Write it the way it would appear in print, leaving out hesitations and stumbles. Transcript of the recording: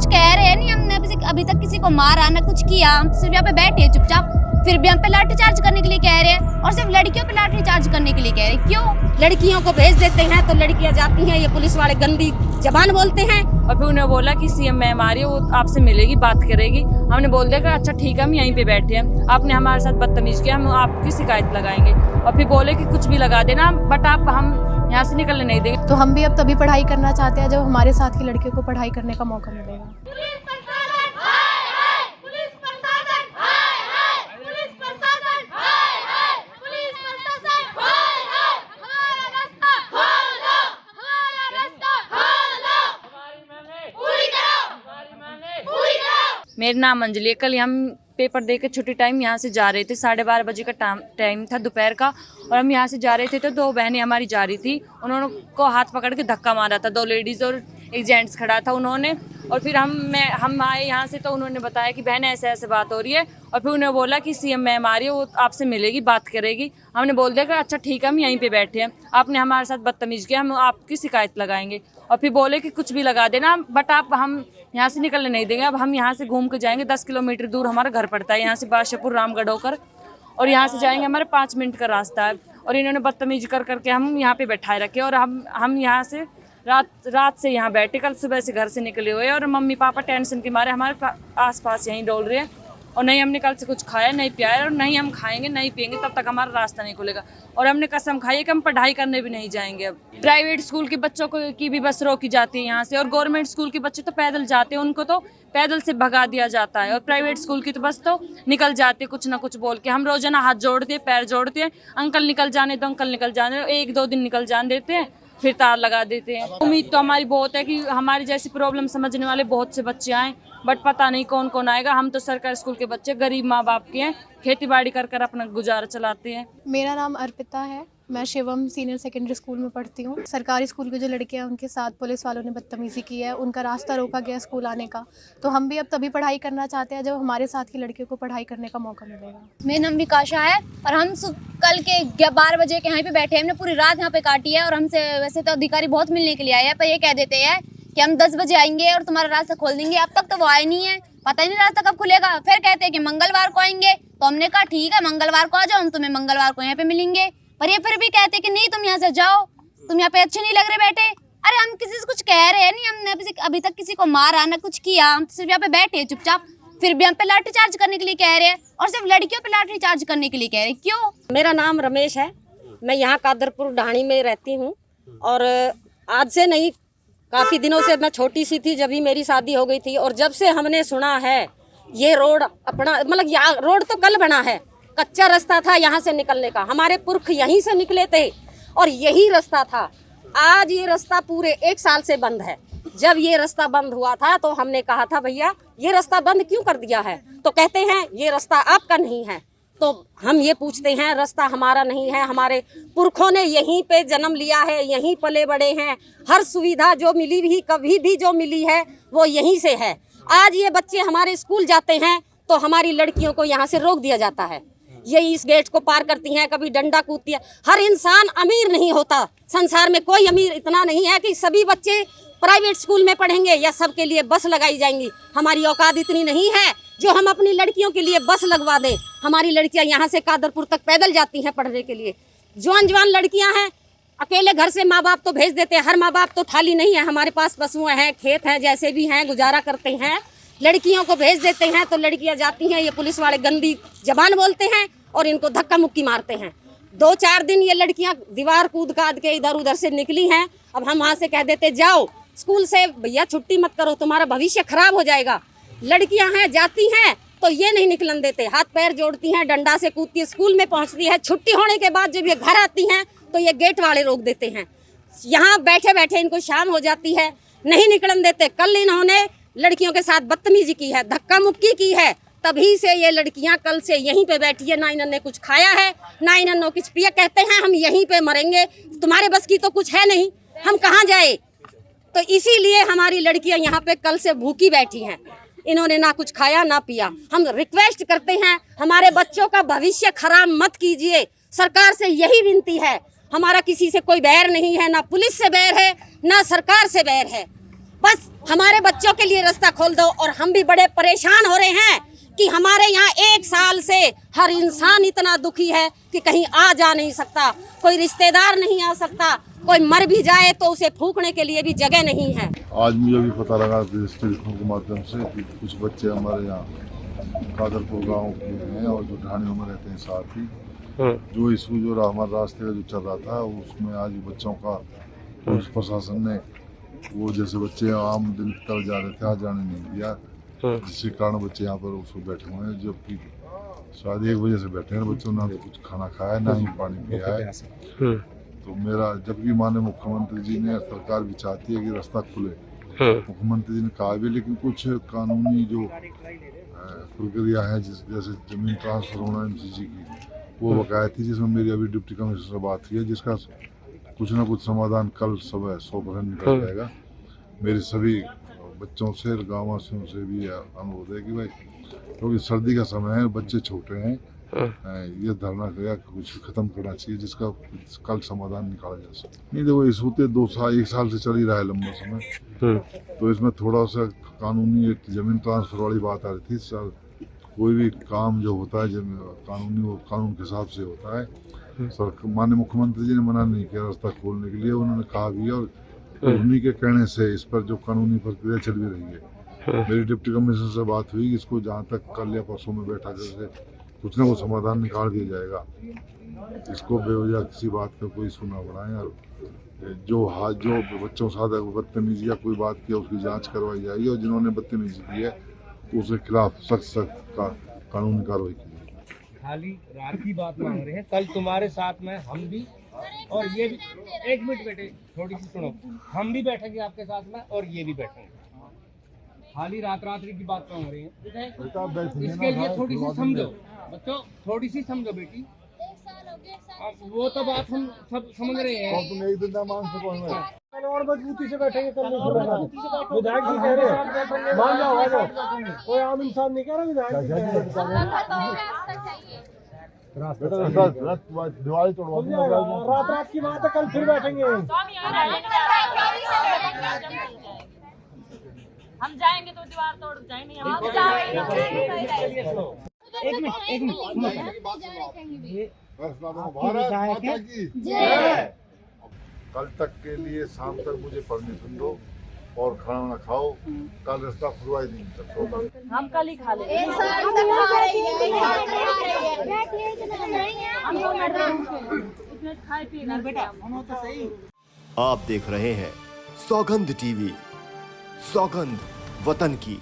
कुछ कह रहे हैं नहीं, हमने अभी तक किसी को मारा ना कुछ किया, हम सिर्फ यहाँ पे बैठे हैं चुपचाप, फिर भी हम पे लाठी चार्ज करने के लिए कह रहे हैं और सिर्फ लड़कियों पे लाठी चार्ज करने के लिए कह रहे हैं। क्यों? लड़कियों को भेज देते हैं तो लड़कियां जाती हैं, ये पुलिस वाले गंदी जबान बोलते हैं। और फिर उन्हें बोला कि सीएम मैम आ रही है, वो आपसे मिलेगी, बात करेगी। हमने बोल दिया कि अच्छा ठीक है, हम यहीं पे बैठे हैं, आपने हमारे साथ बदतमीज किया, हम आपकी शिकायत लगाएंगे। और फिर बोले कि कुछ भी लगा देना, बट हम यहाँ से निकलने नहीं देंगे। तो हम भी अब तभी पढ़ाई करना चाहते हैं जब हमारे साथ की लड़कियों को पढ़ाई करने का मौका मिलेगा। मेरा नाम अंजलि है। कल हम पेपर दे के छुट्टी टाइम यहाँ से जा रहे थे, 12:30 बजे का टाइम था दोपहर का, और हम यहाँ से जा रहे थे तो दो बहनें हमारी जा रही थी, उन्होंने को हाथ पकड़ के धक्का मारा था, दो लेडीज़ और एक जेंट्स खड़ा था उन्होंने। और फिर हम आए यहाँ से तो उन्होंने बताया कि बहन ऐसे ऐसे बात हो रही है, और फिर उन्हें बोला कि सीएम मैम आ रही है, वो आपसे मिलेगी, बात करेगी। हमने बोल दिया कि अच्छा ठीक है, हम यहीं पे बैठे हैं, आपने हमारे साथ बदतमीज किया, हम आपकी शिकायत लगाएंगे। और फिर बोले कि कुछ भी लगा देना, बट हम यहाँ से निकलने नहीं देंगे। अब हम यहाँ से घूम के जाएंगे, 10 किलोमीटर दूर हमारा घर पड़ता है यहाँ से, बादशाहपुर रामगढ़ होकर, और यहाँ से जाएंगे, हमारे 5 मिनट का रास्ता है। और इन्होंने बदतमीजी कर करके हम यहाँ पे बैठाए रखे, और हम यहाँ से रात से यहाँ बैठे, कल सुबह से घर से निकले हुए, और मम्मी पापा टेंशन के मारे हमारे आसपास यहीं डोल रहे हैं। और नहीं हमने कल से कुछ खाया नहीं पिया है, और नहीं हम खाएंगे नहीं पिएंगे तब तक हमारा रास्ता नहीं खुलेगा। और हमने कसम खाई है कि हम पढ़ाई करने भी नहीं जाएंगे। अब प्राइवेट स्कूल के बच्चों को की भी बस रोकी जाती है यहाँ से, और गवर्नमेंट स्कूल के बच्चे तो पैदल जाते हैं, उनको तो पैदल से भगा दिया जाता है, और प्राइवेट स्कूल की तो बस तो निकल जाते कुछ ना कुछ बोल के। हम रोजाना हाथ जोड़ते हैं, पैर जोड़ते हैं, अंकल निकल जाने दो, अंकल निकल जाने दो, 1-2 दिन निकल जाने देते हैं, फिर तार लगा देते हैं। उम्मीद तो हमारी बहुत है कि हमारी जैसी प्रॉब्लम समझने वाले बहुत से बच्चे आए, बट पता नहीं कौन कौन आएगा। हम तो सरकारी स्कूल के बच्चे, गरीब माँ बाप के हैं, खेती बाड़ी कर कर अपना गुजारा चलाते हैं। मेरा नाम अर्पिता है, मैं शिवम सीनियर सेकेंडरी स्कूल में पढ़ती हूँ। सरकारी स्कूल के जो लड़के हैं उनके साथ पुलिस वालों ने बदतमीज़ी की है, उनका रास्ता रोका गया स्कूल आने का। तो हम भी अब तभी पढ़ाई करना चाहते हैं जब हमारे साथ की लड़कियों को पढ़ाई करने का मौका मिलेगा। मेरा नाम विकाशा है, और हम कल के 12 बजे के यहाँ पे बैठे हैं, हमने पूरी रात यहाँ पे काटी है। और हमसे वैसे तो अधिकारी बहुत मिलने के लिए आए हैं, पर ये कह देते हैं कि हम 10 बजे आएंगे और तुम्हारा रास्ता खोल देंगे। अब तक तो वो आए नहीं है, पता ही नहीं रास्ता कब खुलेगा। फिर कहते हैं कि मंगलवार को आएंगे, तो हमने कहा ठीक है मंगलवार को आ जाओ, हम तुम्हें मंगलवार को यहाँ पे मिलेंगे। पर ये फिर भी कहते हैं कि नहीं तुम यहाँ से जाओ, तुम यहाँ पे अच्छे नहीं लग रहे बैठे। अरे हम किसी से कुछ कह रहे हैं नहीं, हमने अभी तक किसी को मारा ना कुछ किया, हम सिर्फ यहाँ पे बैठे हैं चुपचाप, फिर भी हम पे लाठी चार्ज करने के लिए कह रहे हैं और सिर्फ लड़कियों पे लाठी चार्ज करने के लिए कह रहे हैं। क्यों? मेरा नाम रमेश है, मैं यहाँ कादरपुर ढाणी में रहती हूँ, और आज से नहीं काफ़ी दिनों से, मैं छोटी सी थी जब ही मेरी शादी हो गई थी, और जब से हमने सुना है ये रोड अपना, मतलब यहाँ रोड तो कल बना है, कच्चा रास्ता था यहाँ से निकलने का, हमारे पुरख यहीं से निकले थे और यही रास्ता था। आज ये रास्ता पूरे 1 साल से बंद है। जब ये रास्ता बंद हुआ था तो हमने कहा था भैया ये रास्ता बंद क्यों कर दिया है, तो कहते हैं ये रास्ता आपका नहीं है। तो हम ये पूछते हैं, रास्ता हमारा नहीं है, हमारे पुरखों ने यहीं पे जन्म लिया है, यहीं पले बड़े हैं, हर सुविधा जो मिली भी कभी भी जो मिली है वो यहीं से है। आज ये बच्चे हमारे स्कूल जाते हैं तो हमारी लड़कियों को यहाँ से रोक दिया जाता है, ये इस गेट को पार करती हैं, कभी डंडा कूदती है। हर इंसान अमीर नहीं होता, संसार में कोई अमीर इतना नहीं है कि सभी बच्चे प्राइवेट स्कूल में पढ़ेंगे या सबके लिए बस लगाई जाएंगी। हमारी औकात इतनी नहीं है जो हम अपनी लड़कियों के लिए बस लगवा दें। हमारी लड़कियां यहाँ से कादरपुर तक पैदल जाती हैं पढ़ने के लिए। जवान लड़कियां हैं, अकेले घर से माँ बाप तो भेज देते हैं, हर माँ बाप तो थाली नहीं है, हमारे पास पशुएं हैं, खेत हैं, जैसे भी हैं गुजारा करते हैं, लड़कियों को भेज देते हैं तो लड़कियां जाती हैं, ये पुलिस वाले गंदी जबान बोलते हैं और इनको धक्का मुक्की मारते हैं। 2-4 दिन ये लड़कियां दीवार कूद काद के इधर उधर से निकली हैं। अब हम वहाँ से कह देते जाओ स्कूल से, भैया छुट्टी मत करो, तुम्हारा भविष्य खराब हो जाएगा। लड़कियां हैं जाती हैं तो ये नहीं निकलन देते, हाथ पैर जोड़ती हैं, डंडा से कूदती है, स्कूल में पहुंचती है। छुट्टी होने के बाद जब ये घर आती हैं तो ये गेट वाले रोक देते हैं, यहाँ बैठे बैठे इनको शाम हो जाती है, नहीं निकलन देते। कल इन्होंने लड़कियों के साथ बदतमीजी की है, धक्का मुक्की की है, तभी से ये लड़कियां कल से यहीं पे बैठी है। ना इन्होंने कुछ खाया है ना इन्होंने कुछ पिया, कहते हैं हम यहीं पे मरेंगे, तुम्हारे बस की तो कुछ है नहीं, हम कहाँ जाए। तो इसीलिए हमारी लड़कियां यहाँ पे कल से भूखी बैठी हैं, इन्होंने ना कुछ खाया ना पिया। हम रिक्वेस्ट करते हैं हमारे बच्चों का भविष्य खराब मत कीजिए, सरकार से यही विनती है। हमारा किसी से कोई बैर नहीं है, ना पुलिस से बैर है ना सरकार से बैर है, बस हमारे बच्चों के लिए रास्ता खोल दो। और हम भी बड़े परेशान हो रहे हैं कि हमारे यहाँ 1 साल से हर इंसान इतना दुखी है कि कहीं आ जा नहीं सकता, कोई रिश्तेदार नहीं आ सकता, कोई मर भी जाए तो उसे फूंकने के लिए भी जगह नहीं है। आज मुझे भी पता लगा कि टेलीफोन के माध्यम से कि कुछ बच्चे हमारे यहाँ कादरपुर गांव के हैं और जो ढाणियों में रहते हैं साथ ही, जो इशू जो हमारे रास्ते का जो चल रहा था उसमें आज बच्चों का पुलिस प्रशासन ने वो जैसे बच्चे आम दिन की तरह जा रहे थे आज जाने नहीं दिया, जिसके कारण बच्चे यहाँ पर उसको बैठे हुए हैं। जबकि शायद 1 बजे से बैठे हैं बच्चों, ना तो कुछ खाना खाया ना ही पानी पिया है। तो मेरा जबकि माननीय मुख्यमंत्री जी ने, सरकार भी चाहती है कि रास्ता खुले, मुख्यमंत्री जी ने कहा भी, लेकिन कुछ कानूनी जो प्रक्रिया है जैसे जमीन ट्रांसफर होना MCC की, वो बकाया थी, जिसमें मेरी अभी डिप्टी कमिश्नर से बात हुई है, जिसका कुछ ना कुछ समाधान कल सुबह 100% निकल जाएगा। मेरे सभी बच्चों से, गाँव वासियों से भी अनुरोध है कि भाई, क्योंकि सर्दी का समय है, बच्चे छोटे हैं, ये धरना क्रिया कुछ खत्म करना चाहिए, जिसका कल समाधान निकाला जा सके। नहीं देखो, इस होते 1 साल से चल ही रहा है लंबा समय, तो इसमें थोड़ा सा कानूनी जमीन ट्रांसफर वाली बात आ रही थी। सर, कोई भी काम जो होता है कानूनी, वो कानून के हिसाब से होता है। सर, माननीय मुख्यमंत्री जी ने मना नहीं किया रास्ता खोलने के लिए, उन्होंने कहा भी, और उन्हीं के कहने से इस पर जो कानूनी प्रक्रिया चल भी रही है। मेरी डिप्टी कमिश्नर से बात हुई, इसको जहाँ तक कल या परसों में बैठा करके कुछ ना कुछ समाधान निकाल दिया जाएगा। इसको बेवजह किसी बात का कोई सुना बढ़ाएं, और जो बच्चों के साथ बदतमीजी या कोई बात की उसकी जांच करवाई जाएगी, और जिन्होंने बदतमीजी की है उसके खिलाफ सख्त कानूनी कार्रवाई की जाएगी। खाली रात की बात मांग रहे हैं, कल तुम्हारे साथ में हम भी, और ये भी, 1 मिनट बेटे थोड़ी सी सुनो, हम भी बैठेंगे आपके साथ में और ये भी बैठेंगे। खाली रात्रि की बात मांग रही है, इसके लिए थोड़ी सी समझो बच्चों, थोड़ी सी समझो बेटी। वो तो बात हम सब समझ रहे हैं। तुम एक दिन मान सको और मजबूती से बैठेंगे, कल नहीं खुलेगा। विधायक जी कह रहे हैं, मान जाओ, आ जाओ, कोई आम इंसान नहीं कह रहा विधायक दिवाली तोड़वा, रात की बात है, कल फिर बैठेंगे। हम जाएंगे तो दीवार तोड़ जाएंगे। एक मिनट भारत माता की जय। कल तक के लिए शाम तक मुझे परमिशन दो और खाना वाना खाओ, कल रास्ता खुलवा ही नहीं। हम कल ही खा लेंगे। आप देख रहे हैं सौगंध TV, सौगंध वतन की।